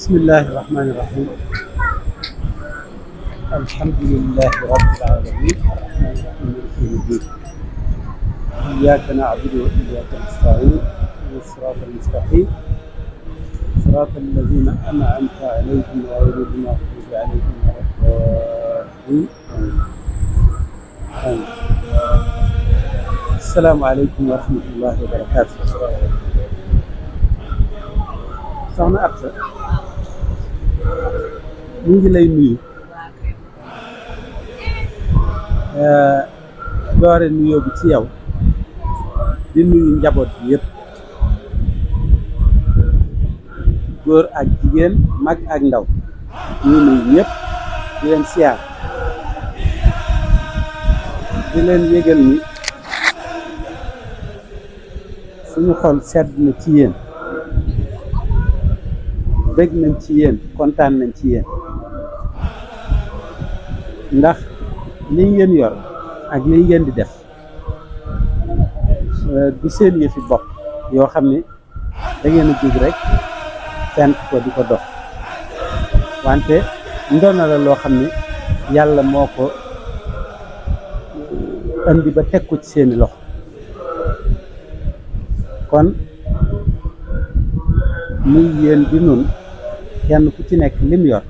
بسم الله الرحمن الرحيم. الحمد لله رب العالمين الرحمن الرحيم مالك يوم الدين. إياك نعبد وإياك نستعين اهدنا الصراط المستقيم صراط الذين أنعمت عليهم غير المغضوب عليهم ولا الضالين. آمين. السلام عليكم ورحمة الله وبركاته. soxna Absa ñu ngi lay nuyu doore nuyoo bi ci yow di nuyu njaboot bi yëpp, góor ak jigéen, mag ak ndaw, ñu nuyu ñëpp di leen siyaar, di leen yëgal ni suñu xol sedd na ci yéen, bëgg nañ ci yéen, kontaan nañ ci yéen, ndax lii ngeen yor ak lii ngeen di def du seen yëfi bopp yoo xam ne da ngeen a jóg rek fent ko di ko dox, wante ndoona la loo xam ne yàlla moo ko andi ba teg ko ci seeni loxo. kon muy yéen di nun kenn ku ci nekk lim yor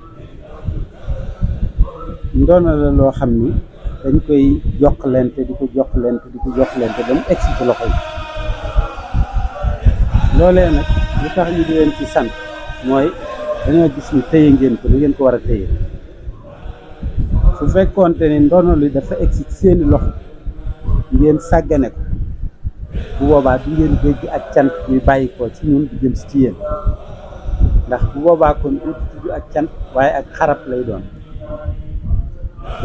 ndoona la loo xam ni dañ koy jokkalante di ko jokkalante ba mu egsi ci loxo yi. loolee nag lu tax ñu di leen ci sant mooy dañoo gis ni téye ngeen ko ni ngeen ko war a téye. su fekkoonte ni ndono li dafa egsi ci seeni loxo ngeen sàggane ko, bu boobaa du ngeen dégg ak cant muy bàyyi ko ci ñun di jëm si ci yéen, ndax bu boobaa kon du tudd ak cant waaye ak xarab lay doon.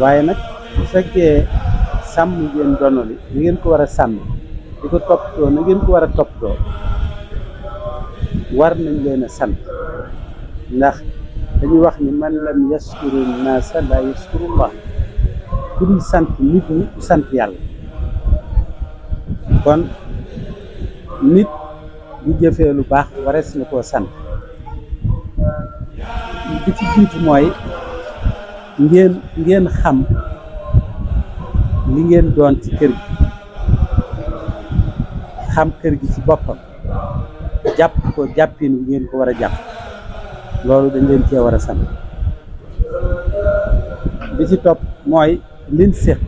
waaye nag bu fekkee sàmm ngeen dono li ni ngeen ko war a sàmm di ko toppatoo na ngeen ko war a toppatoo, war nañ leen a sant, ndax dañuy wax ni man lam yaskuru naasa la yaskurullah, ku dul sant nit ñi du sant yàlla. kon nit bu jëfee lu baax warees na koo sant. bi ci jiitu mooy ngeen xam li ngeen doon ci kër gi, xam kër gi ci boppam, jàpp ko jàppin bi ngeen ko war a jàpp, loolu dañ leen cee war a sant. bi ci topp mooy liñ séq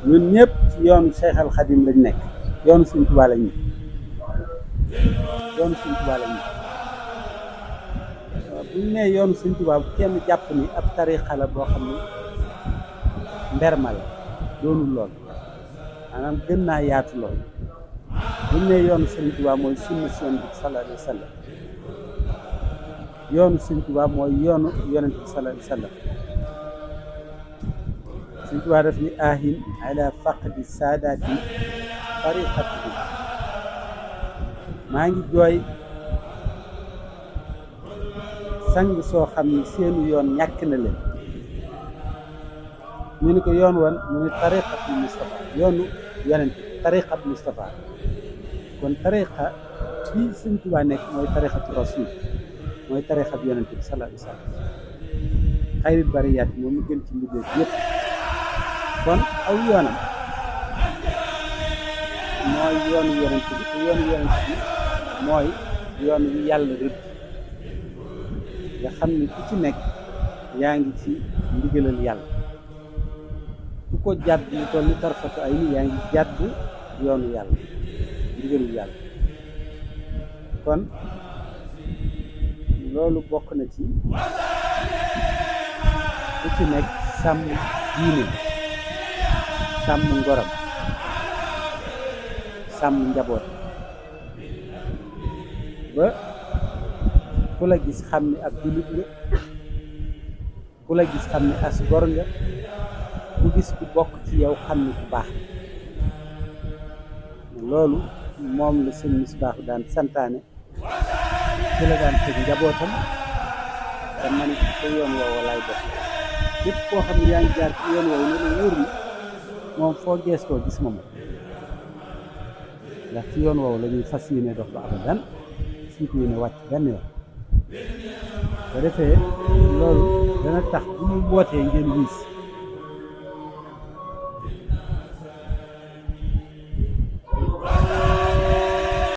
ñun ñëpp ci yoonu Cheikh Al Khadim lañ nekk, yoonu Sëñ Tuubaa lañ nekk, yoonu Sëñ Tuubaa lañ nekk. bu ñu nee yoonu Sëñ Tuubaa bu kenn jàpp ni ab tariixa la boo xam ne mberma la, doonul lool, maanaam gën naa yaatu lool. bu ñu nee yoonu Sëñ Tuubaa mooy sunna si Yonent bi sallallahu alayhi wa sallam, yoonu Sëñ Tuubaa mooy yoonu Yonent bi sallallahu alayhi wa sallam. Sëñ Tuubaa daf ni ahin ala faqdi saadaati tariqati, maa ngi jooy sang soo xam ni seenu yoon ñàkk na leen. ñu ni ko yoon wan mu ni tariqatul Mustafa, yoonu yonent tariqat Mustafa. kon tariqa bii Sëñ Tuubaa nekk mooy tariqatu rasul, mooy tariqat yonent bi sallallahu alayhi wa sallam, xayril bariyaat moom mu gën ci mbindeef yëpp. kon aw yoonam mooy yoonu yonent bi, te yoonu yonent bi mooy yoon wi yàlla rëdd, nga xam ni ku ci nekk yaa ngi ci ndigalal yàlla. ku ko jàdd lu toll ni tarfatu ay ni yaa ngi jàdd yoonu yàlla, ndigalul yàlla. kon loolu bokk na ci ku ci nekk sàmm diine, sàmm ngoram, sàmm njaboot, ba ku la gis xam ni ab jullit nga, ku la gis xam ni as gor nga, ku gis ku bokk ci yow xam ni ku baax. loolu moom la sëñ Misbaahu daan santaane, ci la daan teg njabootam, te man ko yoon woowu laay def. képp koo xam ne yaa ngi jaar ci yoon woowu ne la wóor ni moom foo geestoo gis ma moom, ndax ci yoon woowu la ñuy fas yéene dox ba abadan, suutu yéene wàcc benn yoon. ba defee loolu dana tax bu ñu wootee ngeen wuy si